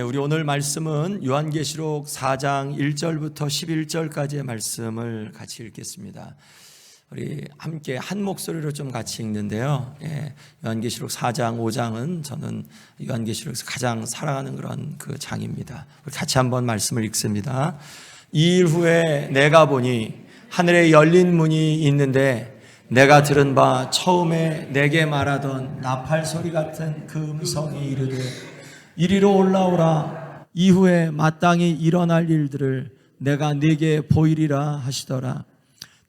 우리 오늘 말씀은 요한계시록 4장 1절부터 11절까지의 말씀을 같이 읽겠습니다. 우리 함께 한 목소리로 좀 같이 읽는데요. 요한계시록 4장, 5장은 저는 요한계시록에서 가장 사랑하는 그런 그 장입니다. 우리 같이 한번 말씀을 읽습니다. 이 일 후에 내가 보니 하늘에 열린 문이 있는데 내가 들은 바 처음에 내게 말하던 나팔 소리 같은 그 음성이 이르되 이리로 올라오라. 이후에 마땅히 일어날 일들을 내가 네게 보이리라 하시더라.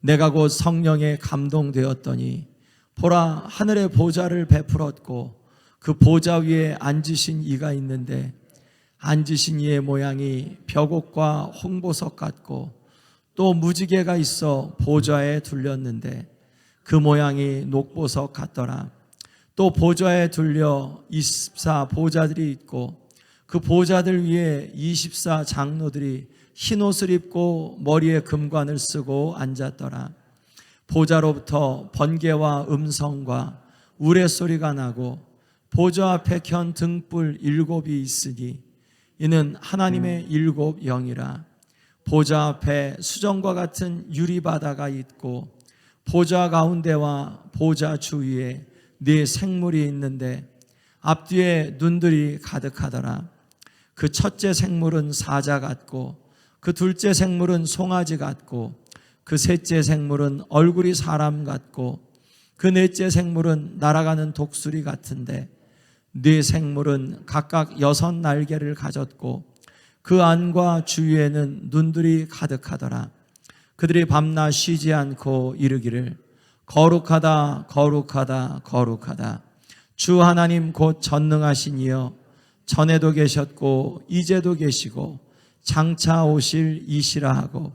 내가 곧 성령에 감동되었더니 보라, 하늘의 보좌를 베풀었고 그 보좌 위에 앉으신 이가 있는데 앉으신 이의 모양이 벽옥과 홍보석 같고 또 무지개가 있어 보좌에 둘렸는데 그 모양이 녹보석 같더라. 또 보좌에 둘려 24 보좌들이 있고 그 보좌들 위에 24 장로들이 흰 옷을 입고 머리에 금관을 쓰고 앉았더라. 보좌로부터 번개와 음성과 우레소리가 나고 보좌 앞에 켠 등불 7이 있으니 이는 하나님의 7 영이라. 보좌 앞에 수정과 같은 유리바다가 있고 보좌 가운데와 보좌 주위에 네 생물이 있는데 앞뒤에 눈들이 가득하더라. 그 첫째 생물은 사자 같고 그 둘째 생물은 송아지 같고 그 셋째 생물은 얼굴이 사람 같고 그 넷째 생물은 날아가는 독수리 같은데 네 생물은 각각 6 날개를 가졌고 그 안과 주위에는 눈들이 가득하더라. 그들이 밤낮 쉬지 않고 이르기를 거룩하다 거룩하다 거룩하다 주 하나님 곧 전능하신 이여 전에도 계셨고 이제도 계시고 장차 오실 이시라 하고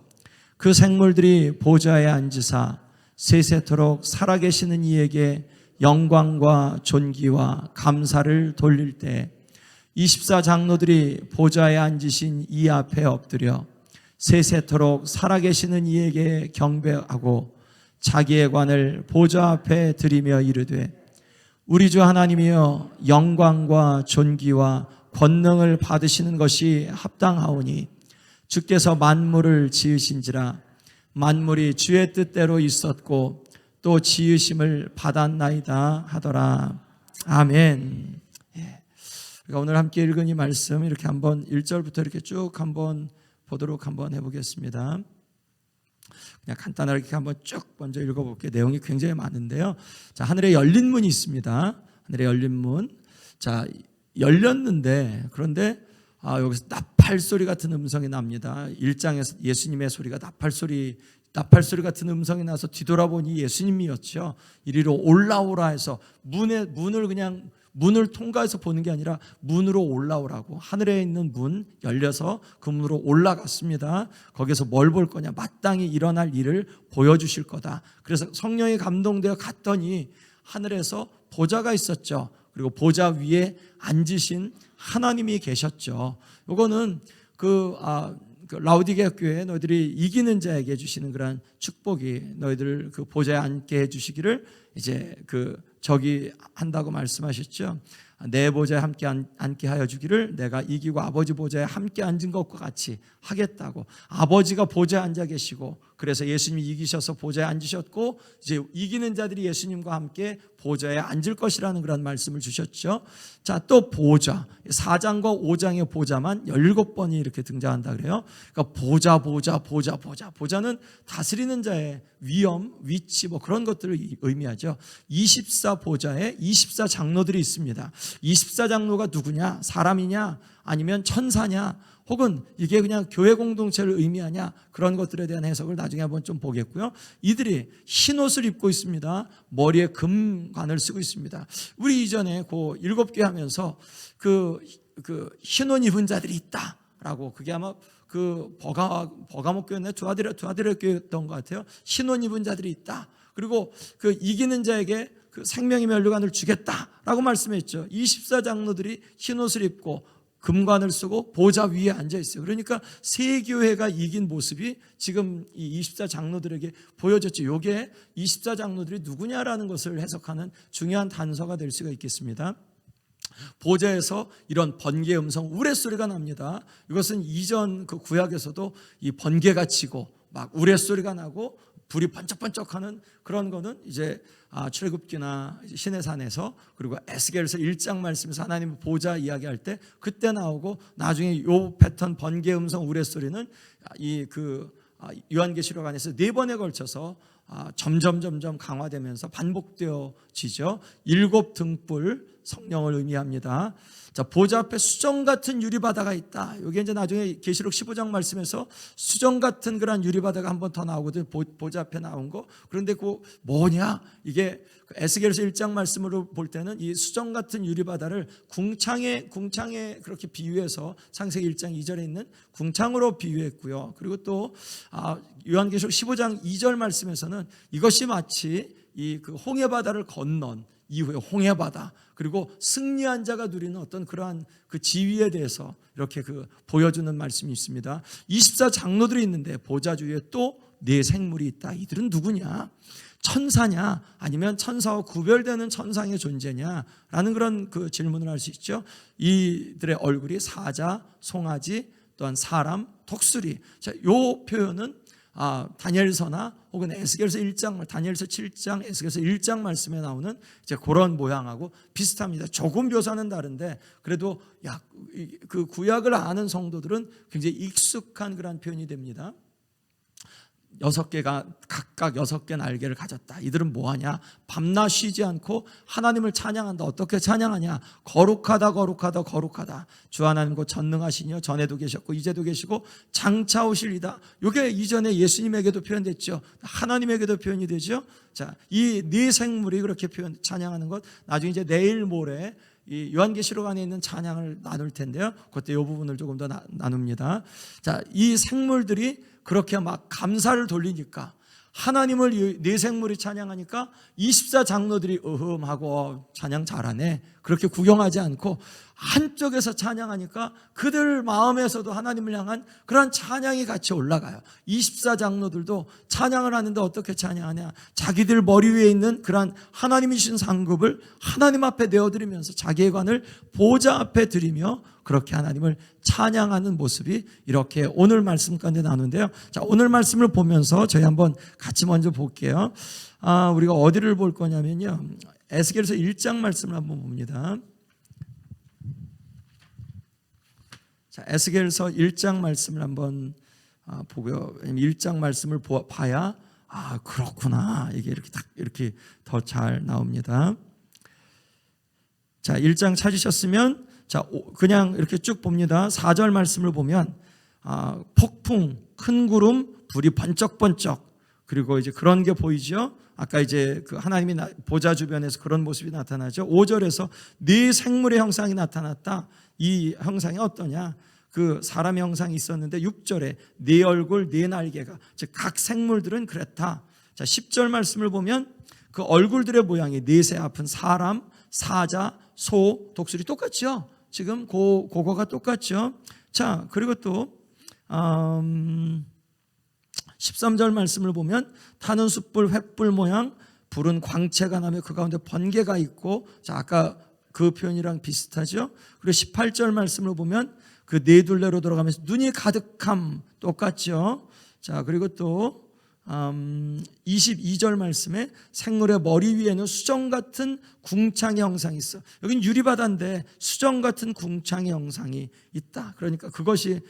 그 생물들이 보좌에 앉으사 세세토록 살아계시는 이에게 영광과 존귀와 감사를 돌릴 때 24 장로들이 보좌에 앉으신 이 앞에 엎드려 세세토록 살아계시는 이에게 경배하고 자기의 관을 보좌 앞에 드리며 이르되 우리 주 하나님이여 영광과 존귀와 권능을 받으시는 것이 합당하오니 주께서 만물을 지으신지라. 만물이 주의 뜻대로 있었고 또 지으심을 받았나이다 하더라. 아멘. 우리가 오늘 함께 읽은 이 말씀 이렇게 한번 1절부터 이렇게 쭉 한번 보도록 한번 해보겠습니다. 그냥 간단하게 한번 쭉 먼저 읽어볼게요. 내용이 굉장히 많은데요. 자, 하늘에 열린 문이 있습니다. 하늘에 열린 문. 자, 열렸는데 그런데 여기서 나팔 소리 같은 음성이 납니다. 1장에서 예수님의 소리가 나팔 소리 같은 음성이 나서 뒤돌아보니 예수님이었죠. 이리로 올라오라 해서 문을 통과해서 보는 게 아니라 문으로 올라오라고. 하늘에 있는 문 열려서 그 문으로 올라갔습니다. 거기서 뭘 볼 거냐? 마땅히 일어날 일을 보여주실 거다. 그래서 성령이 감동되어 갔더니 하늘에서 보좌가 있었죠. 그리고 보좌 위에 앉으신 하나님이 계셨죠. 이거는 그 라우디게아 교회 너희들이 이기는 자에게 주시는 그런 축복이 너희들 그 보좌에 앉게 해주시기를 이제 저기 한다고 말씀하셨죠. 내 보좌에 함께 앉게 하여 주기를 내가 이기고 아버지 보좌에 함께 앉은 것과 같이 하겠다고. 아버지가 보좌에 앉아 계시고 그래서 예수님이 이기셔서 보좌에 앉으셨고 이제 이기는 자들이 예수님과 함께 보좌에 앉을 것이라는 그런 말씀을 주셨죠. 자, 또 보좌 4장과 5장의 보좌만 17번이 이렇게 등장한다 그래요. 그러니까 보좌는 다스리는 자의 위엄, 위치 뭐 그런 것들을 의미하죠. 24 보좌에 24 장로들이 있습니다. 24 장로가 누구냐? 사람이냐? 아니면 천사냐? 혹은 이게 그냥 교회 공동체를 의미하냐? 그런 것들에 대한 해석을 나중에 한번 좀 보겠고요. 이들이 흰 옷을 입고 있습니다. 머리에 금관을 쓰고 있습니다. 우리 이전에 그 7개 하면서 흰 옷 입은 자들이 있다라고, 그게 아마 버가모 교회나 두아디라 교회였던 것 같아요. 흰 옷 입은 자들이 있다. 그리고 이기는 자에게 생명의 면류관을 주겠다라고 말씀했죠. 24 장로들이 흰 옷을 입고 금관을 쓰고 보좌 위에 앉아 있어요. 그러니까 세 교회가 이긴 모습이 지금 이 24 장로들에게 보여졌죠. 이게 24 장로들이 누구냐라는 것을 해석하는 중요한 단서가 될 수가 있겠습니다. 보좌에서 이런 번개의 음성, 우레소리가 납니다. 이것은 이전 그 구약에서도 이 번개가 치고 막 우레소리가 나고 불이 번쩍번쩍하는 그런 거는 이제 출애굽기나 시내산에서, 그리고 에스겔서 1장 말씀에서 하나님 보좌 이야기할 때 그때 나오고, 나중에 요 패턴 번개 음성 우레소리는 이 그 요한계시록 안에서 4번에 걸쳐서 점점 강화되면서 반복되어지죠. 7 등불 성령을 의미합니다. 자, 보좌 앞에 수정 같은 유리바다가 있다. 이게 이제 나중에 계시록 15장 말씀에서 수정 같은 그런 유리바다가 한 번 더 나오거든. 보좌 앞에 나온 거. 그런데 그 뭐냐? 이게 에스겔서 1장 말씀으로 볼 때는 이 수정 같은 유리바다를 궁창에 그렇게 비유해서 창세기 1장 2절에 있는 궁창으로 비유했고요. 그리고 또 요한계시록 15장 2절 말씀에서는 이것이 마치 이 그 홍해바다를 건넌 이후에 홍해바다, 그리고 승리한 자가 누리는 어떤 그러한 그 지위에 대해서 이렇게 그 보여주는 말씀이 있습니다. 24장로들이 있는데 보좌 주위에 또 4 생물이 있다. 이들은 누구냐? 천사냐? 아니면 천사와 구별되는 천상의 존재냐? 라는 그런 그 질문을 할 수 있죠. 이들의 얼굴이 사자, 송아지, 또한 사람, 독수리. 자, 요 표현은 다니엘서나 혹은 에스겔서 1장, 다니엘서 7장, 에스겔서 1장 말씀에 나오는 이제 그런 모양하고 비슷합니다. 조금 묘사는 다른데 그래도 그 구약을 아는 성도들은 굉장히 익숙한 그런 표현이 됩니다. 6개가 각각 6개 날개를 가졌다. 이들은 뭐하냐? 밤낮 쉬지 않고 하나님을 찬양한다. 어떻게 찬양하냐? 거룩하다 거룩하다 거룩하다. 주 하나님 곧 전능하시니요, 전에도 계셨고 이제도 계시고 장차 오실이다. 이게 이전에 예수님에게도 표현됐죠. 하나님에게도 표현이 되죠. 자, 이 4 생물이 그렇게 찬양하는 것, 나중에 이제 내일 모레 이 요한계시록 안에 있는 찬양을 나눌 텐데요. 그때 이 부분을 조금 더 나눕니다. 자, 이 생물들이 그렇게 막 감사를 돌리니까, 하나님을 4 생물이 찬양하니까 24장로들이 하고 찬양 잘하네, 그렇게 구경하지 않고 한쪽에서 찬양하니까 그들 마음에서도 하나님을 향한 그런 찬양이 같이 올라가요. 24장로들도 찬양을 하는데 어떻게 찬양하냐? 자기들 머리 위에 있는 그런 하나님이 주신 상급을 하나님 앞에 내어드리면서 자기의 관을 보좌 앞에 드리며 그렇게 하나님을 찬양하는 모습이 이렇게 오늘 말씀 가운데 나누는데요. 자, 오늘 말씀을 보면서 저희 한번 같이 먼저 볼게요. 우리가 어디를 볼 거냐면요, 에스겔서 1장 말씀을 한번 봅니다. 자, 에스겔서 1장 말씀을 한번 보고요. 1장 말씀을 봐야 그렇구나, 이게 이렇게 딱 이렇게 더 잘 나옵니다. 자, 1장 찾으셨으면 자, 그냥 이렇게 쭉 봅니다. 4절 말씀을 보면 폭풍, 큰 구름, 불이 번쩍번쩍, 그리고 이제 그런 게 보이죠. 아까 이제 그 하나님이 보좌 주변에서 그런 모습이 나타나죠. 5절에서 4 생물의 형상이 나타났다. 이 형상이 어떠냐? 그 사람의 형상이 있었는데 6절에 4 얼굴 4 날개가, 즉 각 생물들은 그랬다. 자, 10절 말씀을 보면 그 얼굴들의 모양이 4새 아픈 사람, 사자, 소, 독수리 똑같죠. 지금 그거가 똑같죠. 자, 그리고 또 13절 말씀을 보면 타는 숯불, 횃불 모양, 불은 광채가 나며 그 가운데 번개가 있고, 자, 아까 그 표현이랑 비슷하죠. 그리고 18절 말씀을 보면 그 4 둘레로 돌아가면서 눈이 가득함, 똑같죠. 자, 그리고 또 22절 말씀에 생물의 머리 위에는 수정 같은 궁창의 형상이 있어. 여긴 유리바다인데 수정 같은 궁창의 형상이 있다. 그러니까 그것이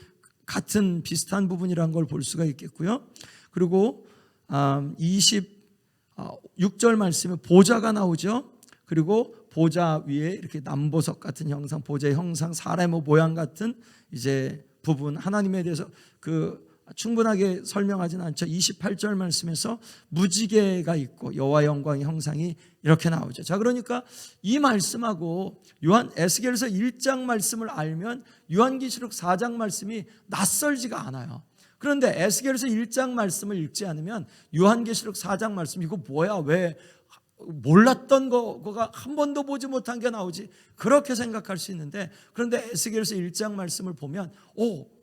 같은 비슷한 부분이라는 걸 볼 수가 있겠고요. 그리고 26절 말씀에 보좌가 나오죠. 그리고 보좌 위에 이렇게 남보석 같은 형상, 보좌의 형상, 사람의 모양 같은 이제 부분, 하나님에 대해서 충분하게 설명하지는 않죠. 28절 말씀에서 무지개가 있고 여호와 영광의 형상이 이렇게 나오죠. 자, 그러니까 이 말씀하고 에스겔서 1장 말씀을 알면 요한계시록 4장 말씀이 낯설지가 않아요. 그런데 에스겔서 1장 말씀을 읽지 않으면 요한계시록 4장 말씀, 이거 뭐야, 왜 몰랐던 거가 한 번도 보지 못한 게 나오지, 그렇게 생각할 수 있는데, 그런데 에스겔서 1장 말씀을 보면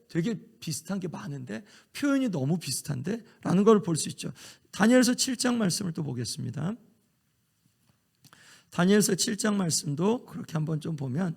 되게 비슷한 게 많은데, 표현이 너무 비슷한데 라는 걸 볼 수 있죠. 다니엘서 7장 말씀을 또 보겠습니다. 다니엘서 7장 말씀도 그렇게 한번 좀 보면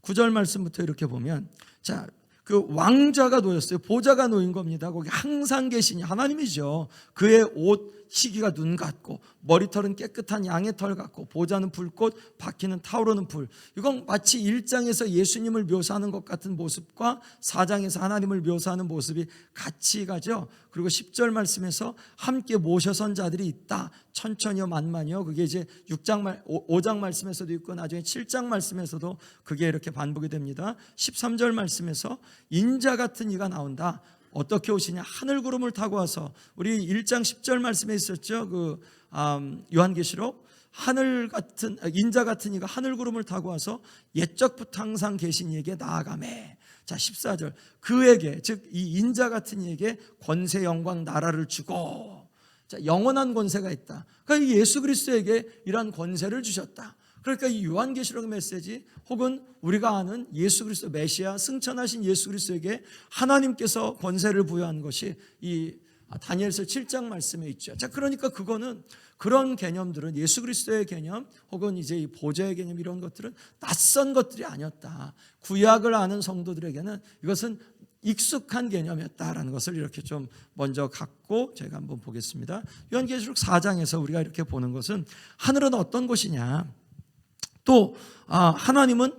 9절 말씀부터 이렇게 보면 자, 그 왕자가 놓였어요. 보좌가 놓인 겁니다. 거기 항상 계시니 하나님이죠. 그의 옷 시기가 눈 같고 머리털은 깨끗한 양의 털 같고 보좌는 불꽃 바퀴는 타오르는 불. 이건 마치 1장에서 예수님을 묘사하는 것 같은 모습과 4장에서 하나님을 묘사하는 모습이 같이 가죠. 그리고 10절 말씀에서 함께 모셔선 자들이 있다. 천천히요 만만히요. 그게 이제 5장 말씀에서도 있고 나중에 7장 말씀에서도 그게 이렇게 반복이 됩니다. 13절 말씀에서 인자 같은 이가 나온다. 어떻게 오시냐? 하늘 구름을 타고 와서 우리 1장 10절 말씀에 있었죠. 그 요한계시록 하늘 같은 인자 같은 이가 하늘 구름을 타고 와서 옛적부터 항상 계신 이에게 나아가매. 자 14절 그에게 즉 이 인자 같은 이에게 권세 영광 나라를 주고 자 영원한 권세가 있다. 그러니까 이 예수 그리스도에게 이러한 권세를 주셨다. 그러니까 이 요한계시록 메시지 혹은 우리가 아는 예수 그리스도 메시아 승천하신 예수 그리스도에게 하나님께서 권세를 부여한 것이 이 다니엘서 7장 말씀에 있죠. 자, 그러니까 그거는 그런 개념들은 예수 그리스도의 개념 혹은 이제 이 보좌의 개념 이런 것들은 낯선 것들이 아니었다. 구약을 아는 성도들에게는 이것은 익숙한 개념이었다라는 것을 이렇게 좀 먼저 갖고 제가 한번 보겠습니다. 요한계시록 4장에서 우리가 이렇게 보는 것은 하늘은 어떤 곳이냐? 또 하나님은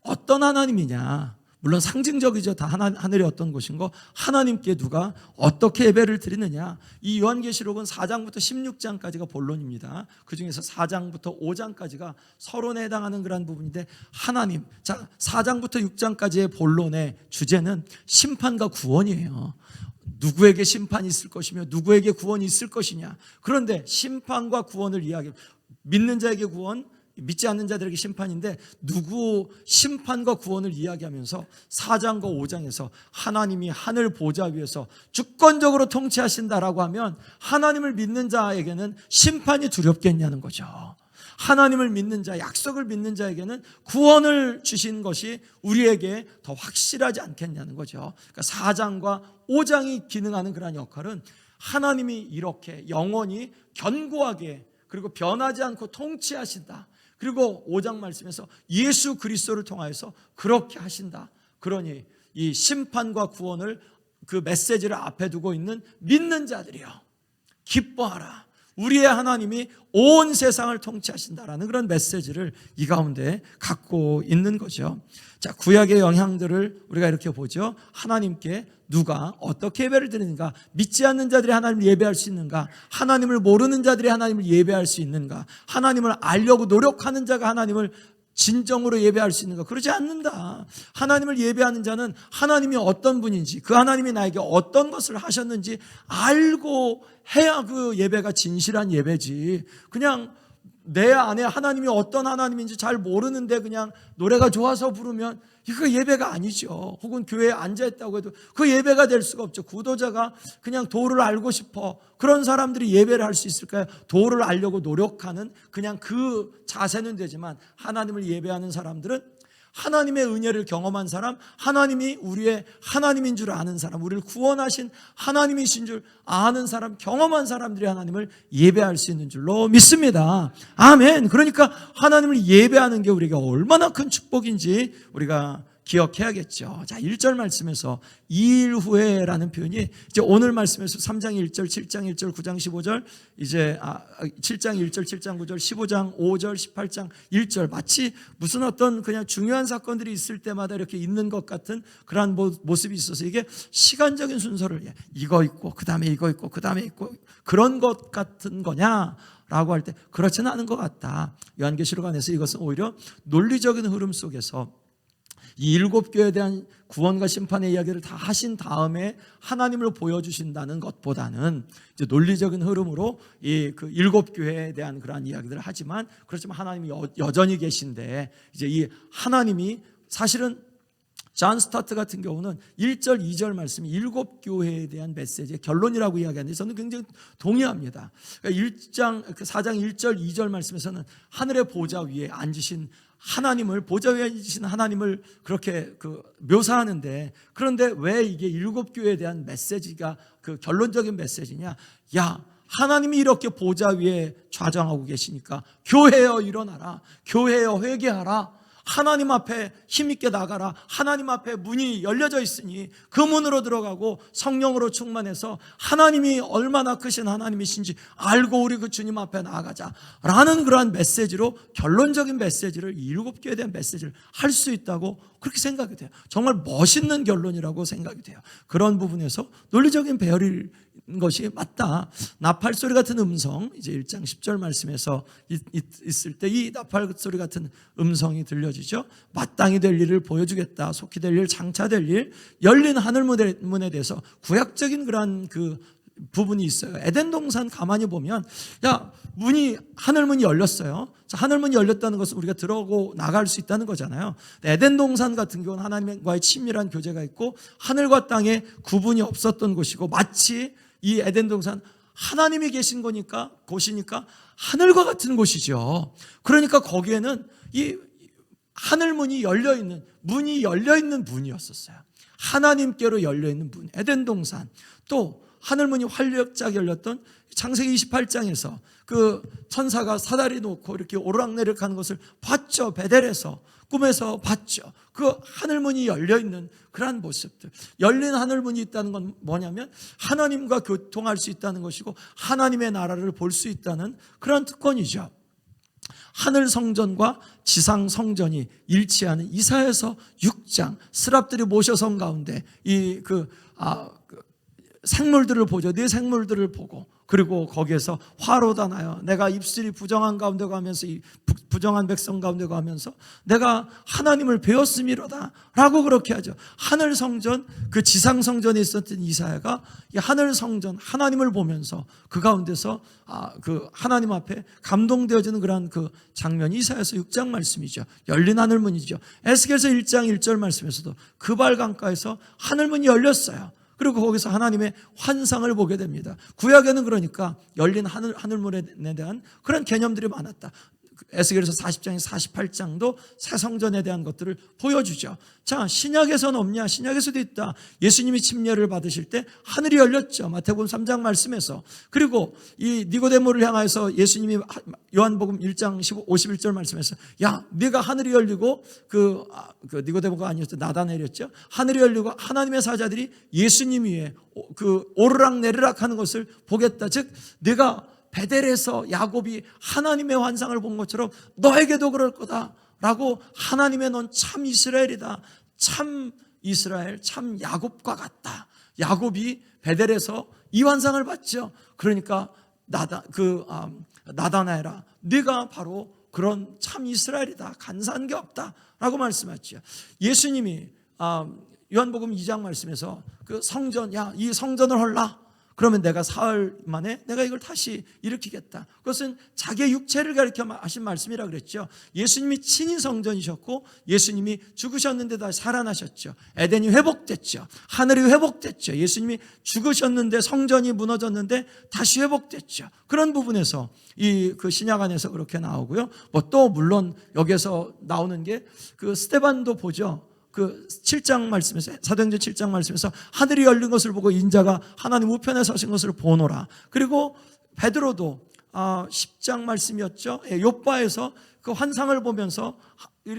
어떤 하나님이냐? 물론 상징적이죠. 다 하늘이 어떤 곳인고 하나님께 누가 어떻게 예배를 드리느냐. 이 요한계시록은 4장부터 16장까지가 본론입니다. 그중에서 4장부터 5장까지가 서론에 해당하는 그런 부분인데 하나님, 자 4장부터 6장까지의 본론의 주제는 심판과 구원이에요. 누구에게 심판이 있을 것이며 누구에게 구원이 있을 것이냐. 그런데 심판과 구원을 이야기해요. 믿는 자에게 구원, 믿지 않는 자들에게 심판인데 누구 심판과 구원을 이야기하면서 4장과 5장에서 하나님이 하늘 보좌 위에서 주권적으로 통치하신다라고 하면 하나님을 믿는 자에게는 심판이 두렵겠냐는 거죠. 하나님을 믿는 자, 약속을 믿는 자에게는 구원을 주신 것이 우리에게 더 확실하지 않겠냐는 거죠. 그러니까 4장과 5장이 기능하는 그런 역할은 하나님이 이렇게 영원히 견고하게 그리고 변하지 않고 통치하신다. 그리고 5장 말씀에서 예수 그리스도를 통하여서 그렇게 하신다. 그러니 이 심판과 구원을 그 메시지를 앞에 두고 있는 믿는 자들이요, 기뻐하라. 우리의 하나님이 온 세상을 통치하신다라는 그런 메시지를 이 가운데 갖고 있는 거죠. 자, 구약의 영향들을 우리가 이렇게 보죠. 하나님께 누가 어떻게 예배를 드리는가? 믿지 않는 자들이 하나님을 예배할 수 있는가? 하나님을 모르는 자들이 하나님을 예배할 수 있는가? 하나님을 알려고 노력하는 자가 하나님을 진정으로 예배할 수 있는가? 그러지 않는다. 하나님을 예배하는 자는 하나님이 어떤 분인지, 그 하나님이 나에게 어떤 것을 하셨는지 알고 해야 그 예배가 진실한 예배지. 그냥 내 안에 하나님이 어떤 하나님인지 잘 모르는데 그냥 노래가 좋아서 부르면 이거 예배가 아니죠. 혹은 교회에 앉아있다고 해도 그 예배가 될 수가 없죠. 구도자가 그냥 도를 알고 싶어, 그런 사람들이 예배를 할 수 있을까요? 도를 알려고 노력하는 그냥 그 자세는 되지만 하나님을 예배하는 사람들은 하나님의 은혜를 경험한 사람, 하나님이 우리의 하나님인 줄 아는 사람, 우리를 구원하신 하나님이신 줄 아는 사람, 경험한 사람들이 하나님을 예배할 수 있는 줄로 믿습니다. 아멘. 그러니까 하나님을 예배하는 게 우리가 얼마나 큰 축복인지 우리가 기억해야겠죠. 자, 1절 말씀에서 2일 후에라는 표현이 이제 오늘 말씀에서 3장 1절, 7장 1절, 9장 15절, 이제 7장 1절, 7장 9절, 15장 5절, 18장 1절, 마치 무슨 어떤 그냥 중요한 사건들이 있을 때마다 이렇게 있는 것 같은 그러한 모습이 있어서 이게 시간적인 순서를 이거 있고 그 다음에 이거 있고 그 다음에 있고 그런 것 같은 거냐? 라고 할 때 그렇지는 않은 것 같다. 요한계시록 안에서 이것은 오히려 논리적인 흐름 속에서 이 7교회에 대한 구원과 심판의 이야기를 다 하신 다음에 하나님을 보여주신다는 것보다는 이제 논리적인 흐름으로 이 그 7교회에 대한 그러한 이야기들을 하지만, 그렇지만 하나님이 여전히 계신데 이제 이 하나님이 사실은 존 스타트 같은 경우는 1절, 2절 말씀이 7교회에 대한 메시지의 결론이라고 이야기하는데 저는 굉장히 동의합니다. 그러니까 4장 1절, 2절 말씀에서는 하늘의 보좌 위에 앉으신 하나님을, 보좌 위에 앉으신 하나님을 그렇게 묘사하는데, 그런데 왜 이게 7교회에 대한 메시지가 그 결론적인 메시지냐? 야, 하나님이 이렇게 보좌 위에 좌정하고 계시니까 교회여 일어나라, 교회여 회개하라, 하나님 앞에 힘있게 나가라, 하나님 앞에 문이 열려져 있으니 그 문으로 들어가고 성령으로 충만해서 하나님이 얼마나 크신 하나님이신지 알고 우리 그 주님 앞에 나아가자 라는 그러한 메시지로, 결론적인 메시지를, 7개에 대한 메시지를 할 수 있다고 그렇게 생각이 돼요. 정말 멋있는 결론이라고 생각이 돼요. 그런 부분에서 논리적인 배열일 것이 맞다. 나팔 소리 같은 음성, 이제 1장 10절 말씀에서 있을 때 이 나팔 소리 같은 음성이 들려지죠. 마땅히 될 일을 보여주겠다, 속히 될 일, 장차될 일, 열린 하늘 문에 대해서 구약적인 그러한 그 부분이 있어요. 에덴 동산 가만히 보면, 하늘 문이 열렸어요. 자, 하늘 문이 열렸다는 것은 우리가 들어오고 나갈 수 있다는 거잖아요. 에덴 동산 같은 경우는 하나님과의 친밀한 교제가 있고 하늘과 땅에 구분이 없었던 곳이고, 마치 이 에덴 동산 하나님이 계신 곳이니까 하늘과 같은 곳이죠. 그러니까 거기에는 이 하늘 문이 열려있는, 문이 열려있는 문이었었어요. 하나님께로 열려있는 문, 에덴 동산. 또 하늘문이 활짝 열렸던 창세기 28장에서 그 천사가 사다리 놓고 이렇게 오르락내리락 하는 것을 봤죠. 베델에서, 꿈에서 봤죠. 그 하늘문이 열려있는 그러한 모습들. 열린 하늘문이 있다는 건 뭐냐면 하나님과 교통할 수 있다는 것이고 하나님의 나라를 볼 수 있다는 그런 특권이죠. 하늘 성전과 지상 성전이 일치하는 이사야서 6장, 스랍들이 모셔성 가운데 생물들을 보죠. 네 생물들을 보고, 그리고 거기에서 화로다 나요. 내가 입술이 부정한 가운데 가면서, 이 부정한 백성 가운데 가면서 내가 하나님을 배웠음이로다 라고 그렇게 하죠. 하늘 성전, 그 지상 성전에 있었던 이사야가 이 하늘 성전, 하나님을 보면서 그 가운데서 그 하나님 앞에 감동되어지는 그러한 그 장면이 이사야서 6장 말씀이죠. 열린 하늘문이죠. 에스겔서 1장 1절 말씀에서도 그발 강가에서 하늘문이 열렸어요. 그리고 거기서 하나님의 환상을 보게 됩니다. 구약에는 그러니까 열린 하늘문에 대한 그런 개념들이 많았다. 에스겔서 40장에서 48장도 새 성전에 대한 것들을 보여주죠. 자, 신약에서는 없냐? 신약에서도 있다. 예수님이 침례를 받으실 때 하늘이 열렸죠. 마태복음 3장 말씀에서. 그리고 이 니고데모를 향해서 예수님이 요한복음 1장 51절 말씀에서, 야, 네가 하늘이 열리고 그 니고데모가 아니었죠. 나다나엘이었죠. 하늘이 열리고 하나님의 사자들이 예수님 위에 그 오르락내리락 하는 것을 보겠다. 즉 네가 베델에서 야곱이 하나님의 환상을 본 것처럼 너에게도 그럴 거다라고, 하나님의 넌 참 이스라엘이다, 참 이스라엘, 참 야곱과 같다. 야곱이 베델에서 이 환상을 봤죠. 그러니까 나다나엘아, 네가 바로 그런 참 이스라엘이다, 간사한 게 없다라고 말씀하죠. 예수님이 요한복음 2장 말씀에서 그 성전, 이 성전을 헐라. 그러면 내가 사흘 만에 내가 이걸 다시 일으키겠다. 그것은 자기의 육체를 가리켜 하신 말씀이라 그랬죠. 예수님이 친히 성전이셨고 예수님이 죽으셨는데 다시 살아나셨죠. 에덴이 회복됐죠. 하늘이 회복됐죠. 예수님이 죽으셨는데 성전이 무너졌는데 다시 회복됐죠. 그런 부분에서 그 신약 안에서 그렇게 나오고요. 또 물론 여기서 나오는 게 그 스데반도 보죠. 그 7장 말씀에서, 사도행전 7장 말씀에서 하늘이 열린 것을 보고 인자가 하나님 우편에 서신 것을 보노라. 그리고 베드로도 10장 말씀이었죠. 욥바에서 그 환상을 보면서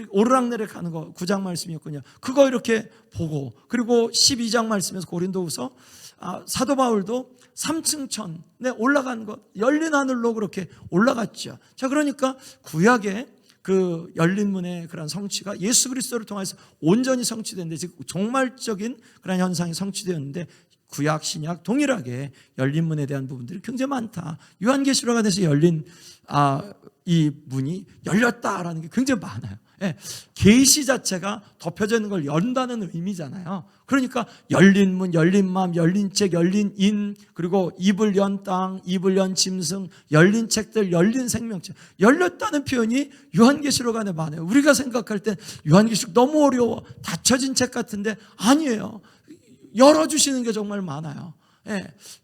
오르락내리락 하는 거 9장 말씀이었군요. 그거 이렇게 보고, 그리고 12장 말씀에서 고린도후서 사도 바울도 3층 천에 올라간 것, 열린 하늘로 그렇게 올라갔죠. 자, 그러니까 구약에 그 열린 문의 그런 성취가 예수 그리스도를 통해서 온전히 성취됐는데, 즉 종말적인 그런 현상이 성취되었는데, 구약 신약 동일하게 열린 문에 대한 부분들이 굉장히 많다. 요한계시록 안에서 열린 이 문이 열렸다라는 게 굉장히 많아요. 계시 자체가 덮여져 있는 걸 연다는 의미잖아요. 그러니까 열린 문, 열린 마음, 열린 책, 열린 인, 그리고 입을 연 땅, 입을 연 짐승, 열린 책들, 열린 생명책, 열렸다는 표현이 요한계시록 안에 많아요. 우리가 생각할 땐 요한계시록 너무 어려워, 닫혀진 책 같은데 아니에요. 열어주시는 게 정말 많아요.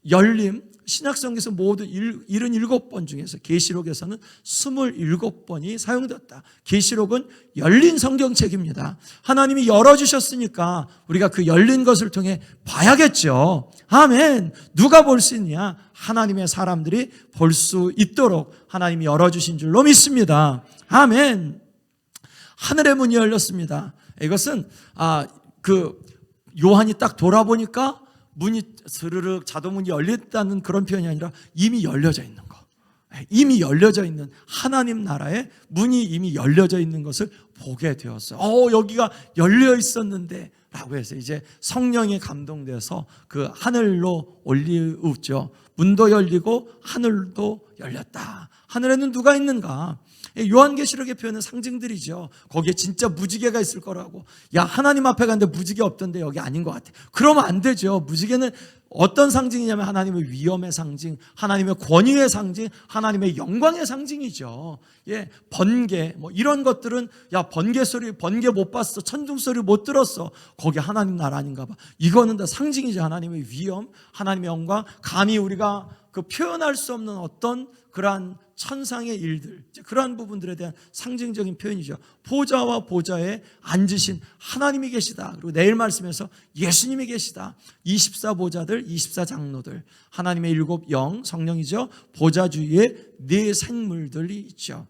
열림, 신약성경에서 모두 77번 중에서 계시록에서는 27번이 사용되었다. 계시록은 열린 성경책입니다. 하나님이 열어주셨으니까 우리가 그 열린 것을 통해 봐야겠죠. 아멘. 누가 볼 수 있냐? 하나님의 사람들이 볼 수 있도록 하나님이 열어주신 줄로 믿습니다. 아멘. 하늘의 문이 열렸습니다. 이것은 요한이 딱 돌아보니까 문이 스르륵 자동문이 열렸다는 그런 표현이 아니라 이미 열려져 있는 거. 이미 열려져 있는 하나님 나라의 문이 이미 열려져 있는 것을 보게 되었어요. 여기가 열려 있었는데 라고 해서 이제 성령에 감동돼서 그 하늘로 올리우죠. 문도 열리고 하늘도 열렸다. 하늘에는 누가 있는가? 요한계시록의 표현은 상징들이죠. 거기에 진짜 무지개가 있을 거라고. 야, 하나님 앞에 갔는데 무지개 없던데 여기 아닌 것 같아. 그러면 안 되죠. 무지개는 어떤 상징이냐면 하나님의 위엄의 상징, 하나님의 권위의 상징, 하나님의 영광의 상징이죠. 번개 이런 것들은 야, 번개 소리, 번개 못 봤어, 천둥 소리 못 들었어. 거기 하나님 나라 아닌가 봐. 이거는 다 상징이죠. 하나님의 위엄, 하나님의 영광. 감히 우리가 표현할 수 없는 어떤 그러한 천상의 일들, 그러한 부분들에 대한 상징적인 표현이죠. 보좌와 보좌에 앉으신 하나님이 계시다. 그리고 내일 말씀에서 예수님이 계시다. 24보좌들, 24장로들, 하나님의 7영, 성령이죠. 보좌 주위에 4 생물들이 있죠.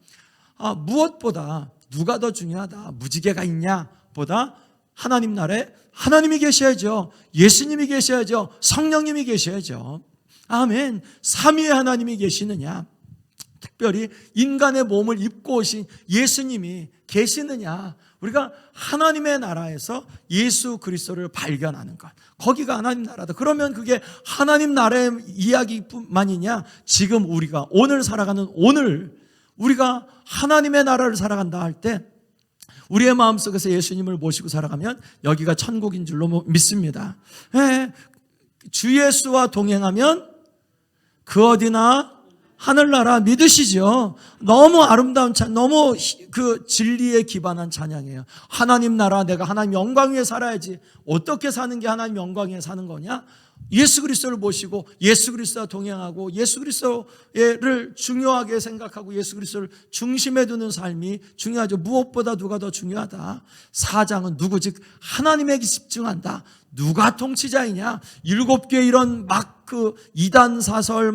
무엇보다 누가 더 중요하다, 무지개가 있냐 보다 하나님 나라에 하나님이 계셔야죠. 예수님이 계셔야죠. 성령님이 계셔야죠. 아멘. 삼위의 하나님이 계시느냐, 특별히 인간의 몸을 입고 오신 예수님이 계시느냐, 우리가 하나님의 나라에서 예수 그리스도를 발견하는 것, 거기가 하나님 나라다. 그러면 그게 하나님 나라의 이야기뿐만이냐, 지금 우리가 오늘 살아가는 오늘 우리가 하나님의 나라를 살아간다 할 때 우리의 마음속에서 예수님을 모시고 살아가면 여기가 천국인 줄로 믿습니다. 주 예수와 동행하면 그 어디나 하늘나라 믿으시죠? 너무 아름다운 찬양, 너무 그 진리에 기반한 찬양이에요. 하나님 나라, 내가 하나님 영광 위에 살아야지. 어떻게 사는 게 하나님 영광 위에 사는 거냐? 예수 그리스도를 모시고 예수 그리스도와 동행하고 예수 그리스도를 중요하게 생각하고 예수 그리스도를 중심에 두는 삶이 중요하죠. 무엇보다 누가 더 중요하다? 사장은 누구, 즉 하나님에게 집중한다. 누가 통치자이냐? 7개 이런 이단 사설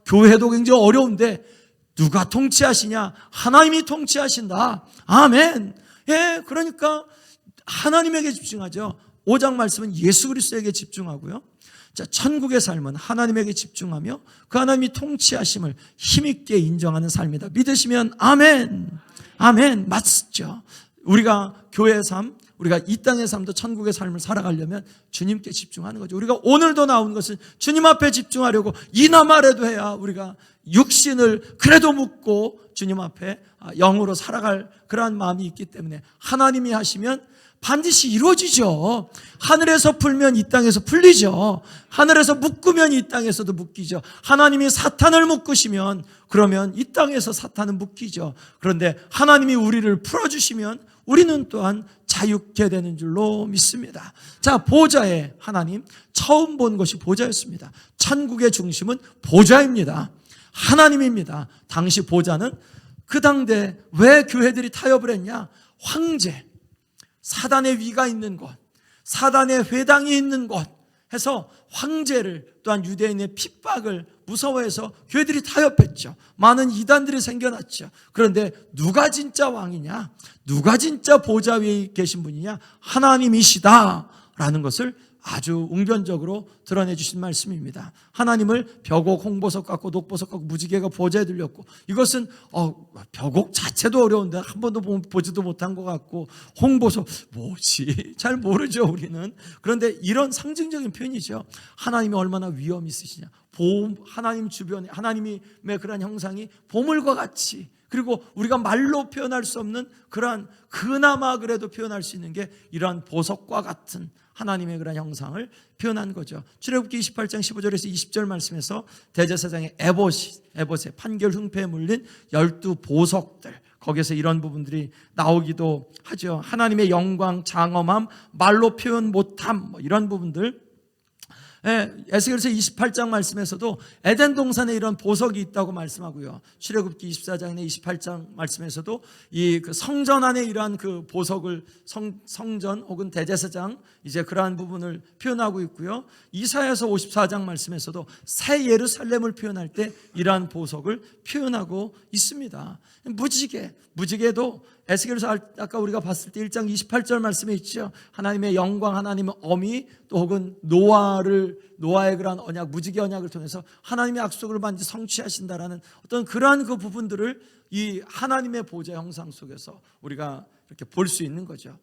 교회도 굉장히 어려운데 누가 통치하시냐? 하나님이 통치하신다. 아멘. 그러니까 하나님에게 집중하죠. 5장 말씀은 예수 그리스도에게 집중하고요. 자, 천국의 삶은 하나님에게 집중하며 그 하나님이 통치하심을 힘있게 인정하는 삶이다. 믿으시면 아멘. 아멘. 맞죠. 우리가 교회의 삶, 우리가 이 땅의 삶도 천국의 삶을 살아가려면 주님께 집중하는 거죠. 우리가 오늘도 나온 것은 주님 앞에 집중하려고 이나마라도 해야 우리가 육신을 그래도 묻고 주님 앞에 영으로 살아갈 그러한 마음이 있기 때문에 하나님이 하시면 반드시 이루어지죠. 하늘에서 풀면 이 땅에서 풀리죠. 하늘에서 묶으면 이 땅에서도 묶이죠. 하나님이 사탄을 묶으시면 그러면 이 땅에서 사탄은 묶이죠. 그런데 하나님이 우리를 풀어주시면 우리는 또한 자유케 되는 줄로 믿습니다. 자, 보좌의 하나님, 처음 본 것이 보좌였습니다. 천국의 중심은 보좌입니다. 하나님입니다. 당시 보좌는 그 당대 왜 교회들이 타협을 했냐? 황제, 사단의 위가 있는 곳, 사단의 회당이 있는 곳 해서 황제를, 또한 유대인의 핍박을 무서워해서 교회들이 타협했죠. 많은 이단들이 생겨났죠. 그런데 누가 진짜 왕이냐? 누가 진짜 보좌 위에 계신 분이냐? 하나님이시다라는 것을 아주 웅변적으로 드러내 주신 말씀입니다. 하나님을 벽옥, 홍보석 같고 녹보석 같고 무지개가 보좌에 들렸고, 이것은 벽옥 자체도 어려운데 한 번도 보지도 못한 것 같고, 홍보석 뭐지? 잘 모르죠 우리는. 그런데 이런 상징적인 표현이죠. 하나님이 얼마나 위엄이 있으시냐. 하나님 주변에 하나님의 그러한 형상이 보물과 같이, 그리고 우리가 말로 표현할 수 없는 그러한, 그나마 그래도 표현할 수 있는 게 이러한 보석과 같은 하나님의 그런 형상을 표현한 거죠. 출애굽기 28장 15절에서 20절 말씀에서 대제사장의 에봇의 판결 흉패에 물린 12보석들, 거기에서 이런 부분들이 나오기도 하죠. 하나님의 영광, 장엄함, 말로 표현 못함, 이런 부분들. 에스겔서 28장 말씀에서도 에덴 동산에 이런 보석이 있다고 말씀하고요. 출애굽기 24장이나 28장 말씀에서도 이 그 성전 안에 이러한 그 보석을 성전 혹은 대제사장 이제 그러한 부분을 표현하고 있고요. 이사야서 54장 말씀에서도 새 예루살렘을 표현할 때 이러한 보석을 표현하고 있습니다. 무지개도 에스겔서 아까 우리가 봤을 때 1장 28절 말씀에 있죠. 하나님의 영광, 하나님의 어미, 또 혹은 노아의 그러한 언약, 무지개 언약을 통해서 하나님의 약속을 반드시 성취하신다라는 어떤 그러한 그 부분들을 이 하나님의 보좌 형상 속에서 우리가 이렇게 볼 수 있는 거죠.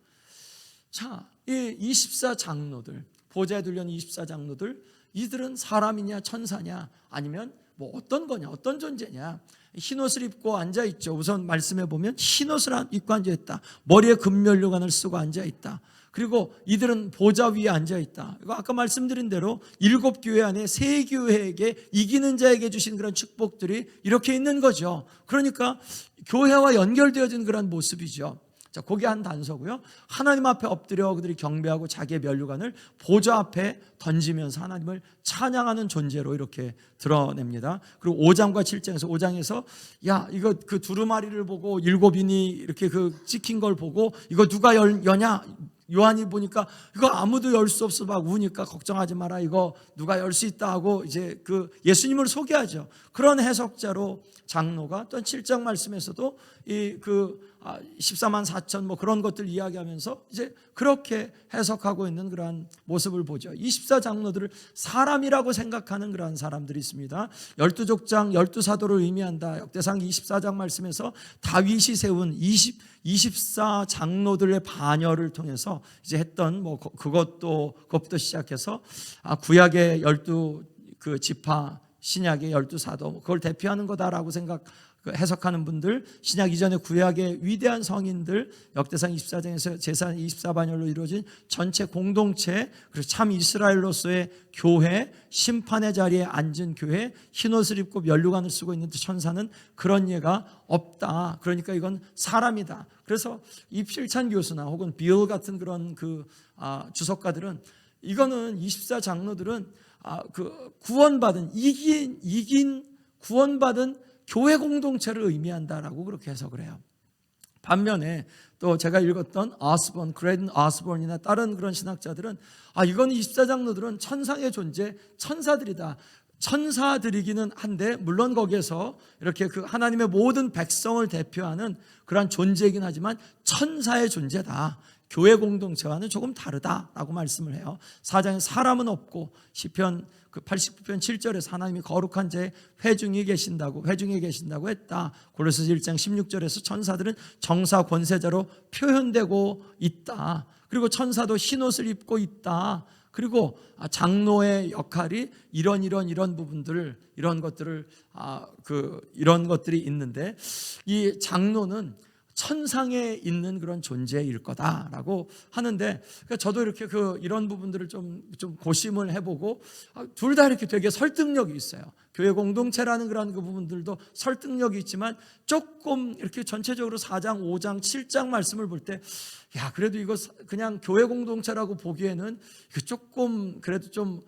자, 이 24장로들, 보좌에 둘려있는 24장로들, 이들은 사람이냐 천사냐 아니면 뭐 어떤 거냐, 어떤 존재냐. 흰옷을 입고 앉아있죠. 우선 말씀해 보면 흰옷을 입고 앉아있다. 머리에 금면류관을 쓰고 앉아있다. 그리고 이들은 보좌 위에 앉아있다. 이거 아까 말씀드린 대로 7교회 안에 3교회에게 이기는 자에게 주신 그런 축복들이 이렇게 있는 거죠. 그러니까 교회와 연결되어진 그런 모습이죠. 자, 그게 한 단서고요. 하나님 앞에 엎드려 그들이 경배하고 자기의 면류관을 보좌 앞에 던지면서 하나님을 찬양하는 존재로 이렇게 드러냅니다. 그리고 5장과 7장에서 5장에서 야, 이거 그 두루마리를 보고 7인이 이렇게 그 찍힌 걸 보고 이거 누가 여냐? 요한이 보니까 이거 아무도 열 수 없어 막 우니까 걱정하지 마라. 이거 누가 열 수 있다 하고 이제 그 예수님을 소개하죠. 그런 해석자로 장로가 또 7장 말씀에서도 이 그 14만 4천 뭐 그런 것들 이야기하면서 이제 그렇게 해석하고 있는 그러한 모습을 보죠. 24장로들을 사람이라고 생각하는 그러한 사람들이 있습니다. 12족장 12사도를 의미한다. 역대상 24장 말씀에서 다윗이 세운 24장로들의 반열을 통해서 이제 했던 뭐 그것부터 시작해서 구약의 12 그 지파, 신약의 12사도 그걸 대표하는 거다라고 해석하는 분들, 신약 이전의 구약의 위대한 성인들, 역대상 24장에서 제사 24반열로 이루어진 전체 공동체, 그리고 참 이스라엘로서의 교회, 심판의 자리에 앉은 교회, 흰옷을 입고 면류관을 쓰고 있는 천사는 그런 예가 없다. 그러니까 이건 사람이다. 그래서 입실찬 교수나 혹은 빌 같은 그런 주석가들은 이거는 24장로들은 그 구원받은 구원받은 교회 공동체를 의미한다라고 그렇게 해석을 해요. 반면에 또 제가 읽었던 그레든 아스본이나 다른 그런 신학자들은 이건 24장로들은 천상의 존재, 천사들이다. 천사들이기는 한데 물론 거기에서 이렇게 그 하나님의 모든 백성을 대표하는 그러한 존재이긴 하지만 천사의 존재다. 교회 공동체와는 조금 다르다라고 말씀을 해요. 4장에 사람은 없고 시편 89편 7절에서 하나님이 거룩한 자의 회중에 계신다고 했다. 골로새서 1장 16절에서 천사들은 정사 권세자로 표현되고 있다. 그리고 천사도 흰옷을 입고 있다. 그리고 장로의 역할이 이런 부분들을 이런 것들이 있는데 이 장로는 천상에 있는 그런 존재일 거다라고 하는데 저도 이렇게 이런 부분들을 좀 고심을 해보고 둘 다 이렇게 되게 설득력이 있어요. 교회 공동체라는 그런 그 부분들도 설득력이 있지만 조금 이렇게 전체적으로 4장, 5장, 7장 말씀을 볼 때 그래도 이거 그냥 교회 공동체라고 보기에는 조금 그래도 좀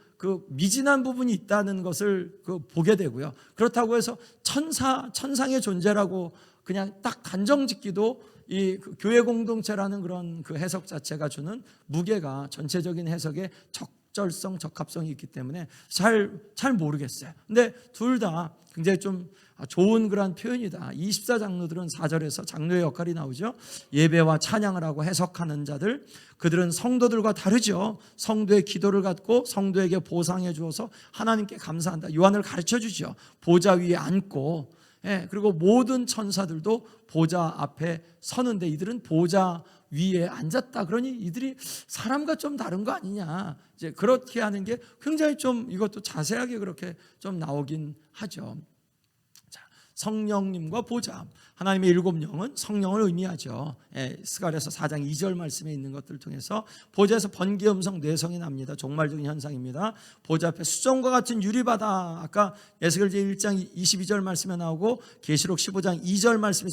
미진한 부분이 있다는 것을 보게 되고요. 그렇다고 해서 천상의 존재라고 그냥 딱 단정짓기도 이 교회 공동체라는 그런 그 해석 자체가 주는 무게가 전체적인 해석에 적절성, 적합성이 있기 때문에 잘 모르겠어요. 근데 둘 다 굉장히 좀 좋은 그런 표현이다. 24장로들은 4절에서 장로의 역할이 나오죠. 예배와 찬양을 하고 해석하는 자들, 그들은 성도들과 다르죠. 성도의 기도를 갖고 성도에게 보상해 주어서 하나님께 감사한다. 요한을 가르쳐 주죠. 보좌 위에 앉고 그리고 모든 천사들도 보좌 앞에 서는데 이들은 보좌 위에 앉았다. 그러니 이들이 사람과 좀 다른 거 아니냐. 이제 그렇게 하는 게 굉장히 좀 이것도 자세하게 그렇게 좀 나오긴 하죠. 자, 성령님과 보좌. 하나님의 일곱 영은 성령을 의미하죠. 스가랴서 4장 2절 말씀에 있는 것들을 통해서 보좌에서 번개 음성 뇌성이 납니다. 종말적인 현상입니다. 보좌 앞에 수정과 같은 유리바다. 아까 에스겔 제1장 22절 말씀에 나오고 계시록 15장 2절 말씀에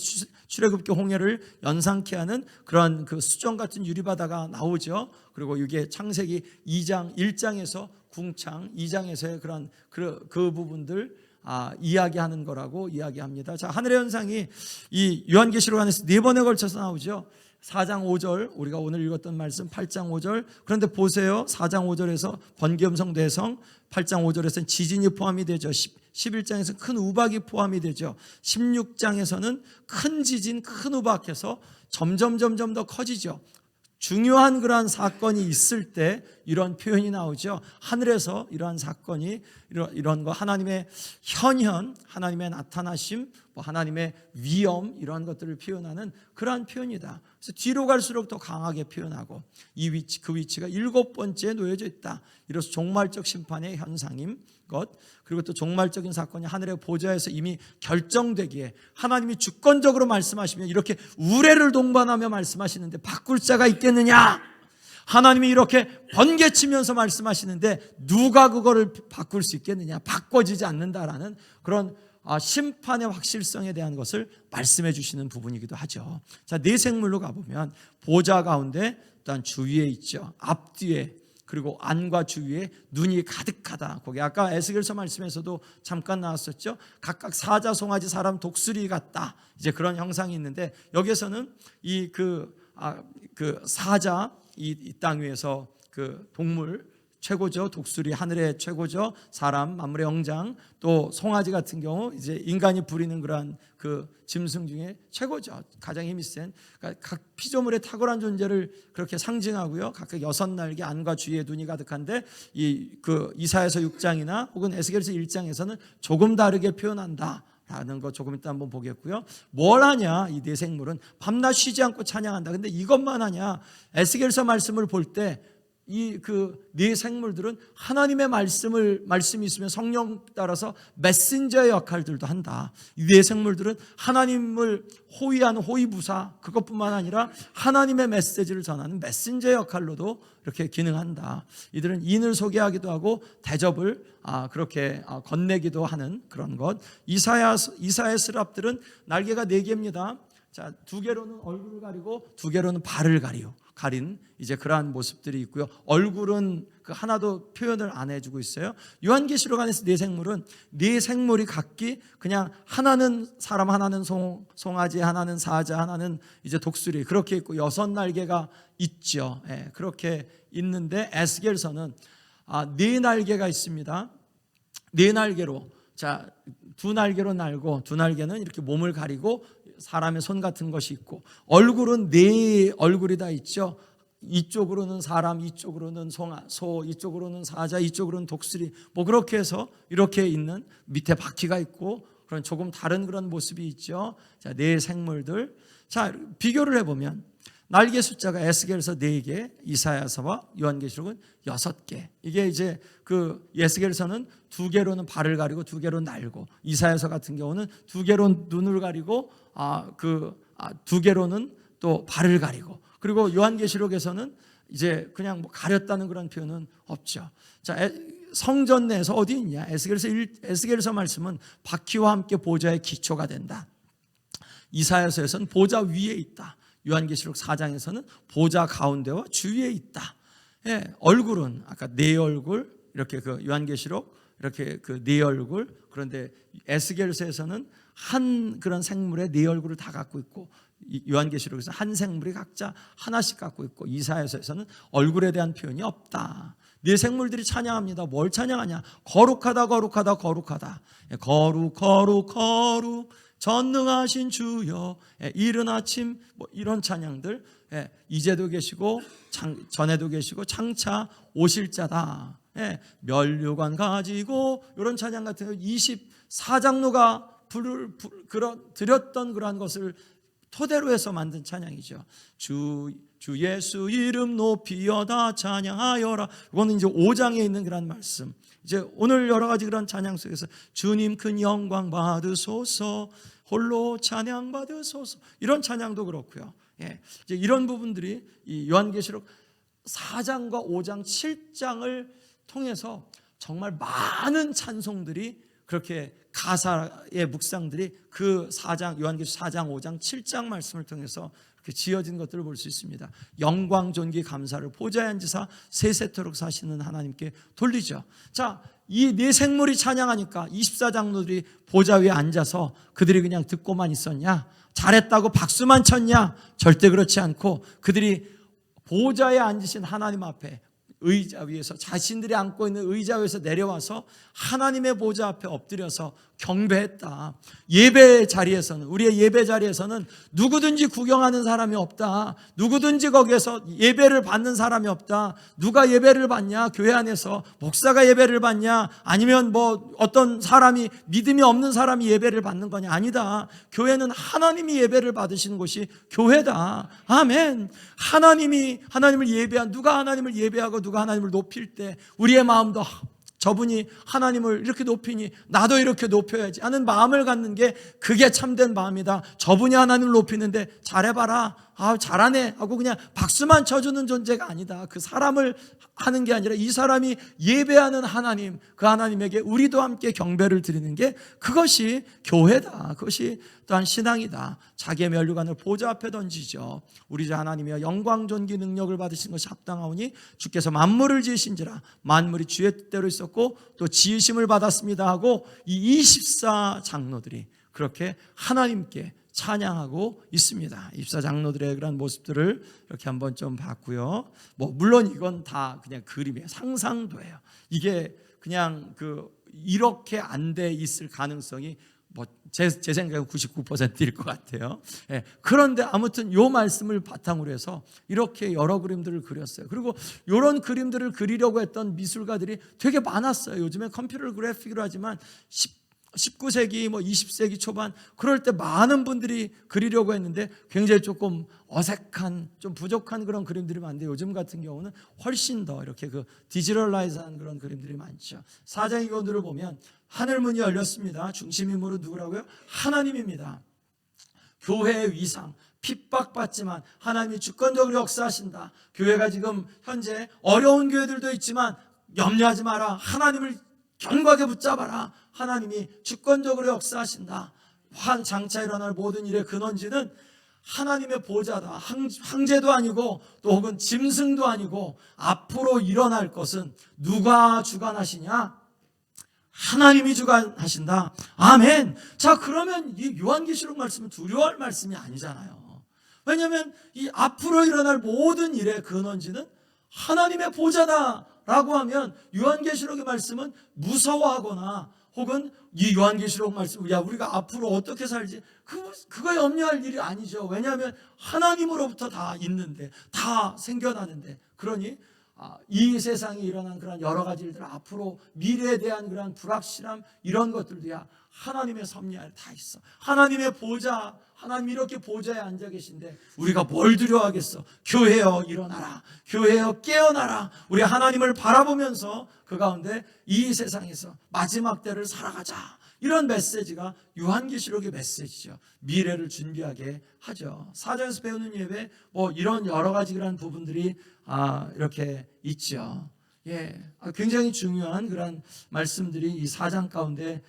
출애굽기 홍해를 연상케 하는 그런 그 수정 같은 유리바다가 나오죠. 그리고 이게 창세기 2장 1장에서 궁창 2장에서의 그런 그 부분들 이야기하는 거라고 이야기합니다. 자, 하늘의 현상이 이 요한계시록 안에서 4번에 걸쳐서 나오죠. 4장 5절, 우리가 오늘 읽었던 말씀 8장 5절. 그런데 보세요. 4장 5절에서 번개음성 뇌성, 8장 5절에서는 지진이 포함이 되죠. 11장에서는 큰 우박이 포함이 되죠. 16장에서는 큰 지진, 큰 우박해서 점점 더 커지죠. 중요한 그러한 사건이 있을 때 이런 표현이 나오죠. 하늘에서 이러한 사건이 이런 거 하나님의 현현, 하나님의 나타나심, 하나님의 위엄 이러한 것들을 표현하는 그러한 표현이다. 그래서 뒤로 갈수록 더 강하게 표현하고 이 위치, 그 위치가 7번째에 놓여져 있다. 이로써 종말적 심판의 현상인 것, 그리고 또 종말적인 사건이 하늘의 보좌에서 이미 결정되기에 하나님이 주권적으로 말씀하시면 이렇게 우레를 동반하며 말씀하시는데 바꿀 자가 있겠느냐? 하나님이 이렇게 번개치면서 말씀하시는데 누가 그거를 바꿀 수 있겠느냐? 바꿔지지 않는다라는 그런 심판의 확실성에 대한 것을 말씀해 주시는 부분이기도 하죠. 자, 네 생물로 가보면 보좌 가운데 또한 주위에 있죠. 앞뒤에 그리고 안과 주위에 눈이 가득하다. 거기 아까 에스겔서 말씀에서도 잠깐 나왔었죠. 각각 사자, 송아지, 사람, 독수리 같다. 이제 그런 형상이 있는데 여기서는 이 사자 이 땅 위에서 그 동물 최고죠. 독수리 하늘의 최고죠. 사람 만물의 영장, 또 송아지 같은 경우 이제 인간이 부리는 그러한 그 짐승 중에 최고죠. 가장 힘이 센. 그러니까 각 피조물의 탁월한 존재를 그렇게 상징하고요. 각각 6날개 안과 주위에 눈이 가득한데 이사야서 6장이나 혹은 에스겔서 1장에서는 조금 다르게 표현한다. 라는 거 조금 이따 한번 보겠고요. 뭘 하냐? 이 네 생물은 밤낮 쉬지 않고 찬양한다. 근데 이것만 하냐? 에스겔서 말씀을 볼 때 이 네 생물들은 하나님의 말씀이 있으면 성령 따라서 메신저의 역할들도 한다. 이 네 생물들은 하나님을 호위하는 호위부사, 그것뿐만 아니라 하나님의 메시지를 전하는 메신저의 역할로도 이렇게 기능한다. 이들은 인을 소개하기도 하고 대접을 그렇게 건네기도 하는 그런 것. 이사야의 스랍들은 날개가 4개입니다. 자, 2개로는 얼굴을 가리고 2개로는 발을 가린 이제 그러한 모습들이 있고요. 얼굴은 하나도 표현을 안 해주고 있어요. 요한계시록 안에서 네 생물이 각기 그냥 하나는 사람, 하나는 송아지, 하나는 사자, 하나는 이제 독수리 그렇게 있고 6날개가 있죠. 그렇게 있는데 에스겔서는 4날개가 있습니다. 4날개로, 자, 2날개로 날고 2날개는 이렇게 몸을 가리고 사람의 손 같은 것이 있고, 얼굴은 4 얼굴이 다 있죠. 이쪽으로는 사람, 이쪽으로는 소, 이쪽으로는 사자, 이쪽으로는 독수리, 그렇게 해서 이렇게 있는, 밑에 바퀴가 있고 그런 조금 다른 그런 모습이 있죠. 자, 4 생물들. 자, 비교를 해보면 날개 숫자가 에스겔서 4개, 이사야서와 요한계시록은 6개. 이게 이제 에스겔서는 2개로는 발을 가리고 2개로 날고, 이사야서 같은 경우는 2개로 눈을 가리고 2개로는 또 발을 가리고, 그리고 요한계시록에서는 이제 그냥 가렸다는 그런 표현은 없죠. 자, 성전 내에서 어디 있냐? 에스겔서 말씀은 바퀴와 함께 보좌의 기초가 된다. 이사야서에서는 보좌 위에 있다. 요한계시록 4장에서는 보좌 가운데와 주위에 있다. 얼굴은 아까 4 얼굴, 이렇게 요한계시록 이렇게 4 얼굴, 그런데 에스겔서에서는 한 그런 생물의 4 얼굴을 다 갖고 있고, 요한계시록에서 한 생물이 각자 하나씩 갖고 있고, 이사야서에서는 얼굴에 대한 표현이 없다. 4 생물들이 찬양합니다. 뭘 찬양하냐? 거룩하다, 거룩하다, 거룩하다. 거룩 전능하신 주여, 이른 아침, 이런 찬양들, 이제도 계시고 전에도 계시고 장차 오실 자다. 면류관 가지고, 이런 찬양 같은 거 24장로가 드렸던 그러한 것을 토대로 해서 만든 찬양이죠. 주 예수 이름 높이여다 찬양하여라. 이거는 이제 5장에 있는 그런 말씀. 이제 오늘 여러 가지 그런 찬양 속에서 주님 큰 영광 받으소서, 홀로 찬양 받으소서, 이런 찬양도 그렇고요. 예, 이제 이런 부분들이 이 요한계시록 4장과 5장, 7장을 통해서 정말 많은 찬송들이, 그렇게 가사의 묵상들이 그 4장, 요한계시록 4장, 5장, 7장 말씀을 통해서 이렇게 지어진 것들을 볼 수 있습니다. 영광, 존귀, 감사를 보좌에 앉으사 세세토록 사시는 하나님께 돌리죠. 자, 이 네 생물이 찬양하니까 24장로들이 보좌 위에 앉아서 그들이 그냥 듣고만 있었냐? 잘했다고 박수만 쳤냐? 절대 그렇지 않고 그들이 보좌에 앉으신 하나님 앞에 의자 위에서, 자신들이 앉고 있는 의자 위에서 내려와서 하나님의 보좌 앞에 엎드려서 경배했다. 예배 자리에서는, 우리의 예배 자리에서는 누구든지 구경하는 사람이 없다. 누구든지 거기에서 예배를 받는 사람이 없다. 누가 예배를 받냐? 교회 안에서 목사가 예배를 받냐? 아니면 뭐 어떤 사람이, 믿음이 없는 사람이 예배를 받는 거냐? 아니다. 교회는 하나님이 예배를 받으시는 곳이 교회다. 아멘. 하나님을 예배한, 누가 하나님을 예배하고 누가 하나님을 높일 때 우리의 마음도 저분이 하나님을 이렇게 높이니 나도 이렇게 높여야지 하는 마음을 갖는 게, 그게 참된 마음이다. 저분이 하나님을 높이는데 잘해봐라, 잘하네 하고 그냥 박수만 쳐주는 존재가 아니다. 그 사람을 하는 게 아니라 이 사람이 예배하는 하나님, 그 하나님에게 우리도 함께 경배를 드리는 게, 그것이 교회다. 그것이 또한 신앙이다. 자기의 면류관을 보좌 앞에 던지죠. 우리 주 하나님이여 영광, 존귀, 능력을 받으신 것이 합당하오니 주께서 만물을 지으신지라 만물이 주의 뜻대로 있었고 또 지으심을 받았습니다 하고 이 24장로들이 그렇게 하나님께 찬양하고 있습니다. 24장로들의 그런 모습들을 이렇게 한번 좀 봤고요. 물론 이건 다 그냥 그림이에요. 상상도예요. 이게 그냥 이렇게 안 돼 있을 가능성이 제 생각에 99%일 것 같아요. 예, 그런데 아무튼 이 말씀을 바탕으로 해서 이렇게 여러 그림들을 그렸어요. 그리고 이런 그림들을 그리려고 했던 미술가들이 되게 많았어요. 요즘에 컴퓨터 그래픽으로 하지만 19세기, 20세기 초반 그럴 때 많은 분들이 그리려고 했는데 굉장히 조금 어색한, 좀 부족한 그런 그림들이 많은데, 요즘 같은 경우는 훨씬 더 이렇게 디지털라이즈한 그런 그림들이 많죠. 4장의 교훈들을 보면 하늘 문이 열렸습니다. 중심 인물은 누구라고요? 하나님입니다. 교회의 위상, 핍박받지만 하나님이 주권적으로 역사하신다. 교회가 지금 현재 어려운 교회들도 있지만 염려하지 마라. 하나님을 견고하게 붙잡아라. 하나님이 주권적으로 역사하신다. 장차 일어날 모든 일의 근원지는 하나님의 보좌다. 황제도 아니고 또 혹은 짐승도 아니고 앞으로 일어날 것은 누가 주관하시냐? 하나님이 주관하신다. 아멘. 자, 그러면 이 요한계시록 말씀은 두려워할 말씀이 아니잖아요. 왜냐하면 이 앞으로 일어날 모든 일의 근원지는 하나님의 보좌다 라고 하면 요한계시록의 말씀은 무서워하거나 혹은 이 요한계시록 말씀, 야, 우리가 앞으로 어떻게 살지, 그거 염려할 일이 아니죠. 왜냐하면 하나님으로부터 다 있는데, 다 생겨나는데. 그러니 이 세상에 일어난 그런 여러 가지 일들, 앞으로 미래에 대한 그런 불확실함, 이런 것들도야 하나님의 섭리 안에 다 있어. 하나님의 보좌, 하나님 이렇게 보좌에 앉아 계신데 우리가 뭘 두려워하겠어? 교회여 일어나라. 교회여 깨어나라. 우리 하나님을 바라보면서 그 가운데 이 세상에서 마지막 때를 살아가자. 이런 메시지가 요한계시록의 메시지죠. 미래를 준비하게 하죠. 사전에서 배우는 예배, 이런 여러 가지 그런 부분들이 이렇게 있죠. 예, 굉장히 중요한 그런 말씀들이 이 4장 가운데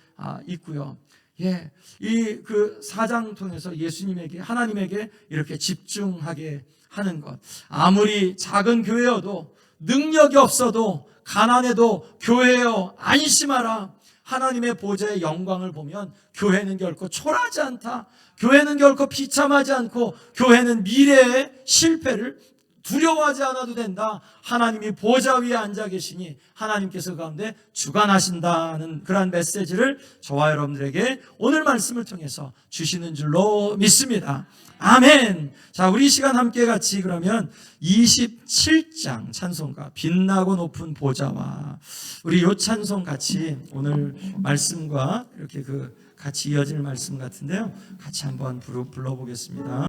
있고요. 예, 이 4장 통해서 예수님에게, 하나님에게 이렇게 집중하게 하는 것. 아무리 작은 교회여도, 능력이 없어도, 가난해도 교회여 안심하라. 하나님의 보좌의 영광을 보면 교회는 결코 초라하지 않다. 교회는 결코 비참하지 않고, 교회는 미래의 실패를 두려워하지 않아도 된다. 하나님이 보좌 위에 앉아 계시니 하나님께서 가운데 주관하신다는 그런 메시지를 저와 여러분들에게 오늘 말씀을 통해서 주시는 줄로 믿습니다. 아멘. 자, 우리 시간 함께 같이 그러면 27장 찬송가 빛나고 높은 보좌와, 우리 요 찬송 같이 오늘 말씀과 이렇게 같이 이어질 말씀 같은데요. 같이 한번 불러보겠습니다.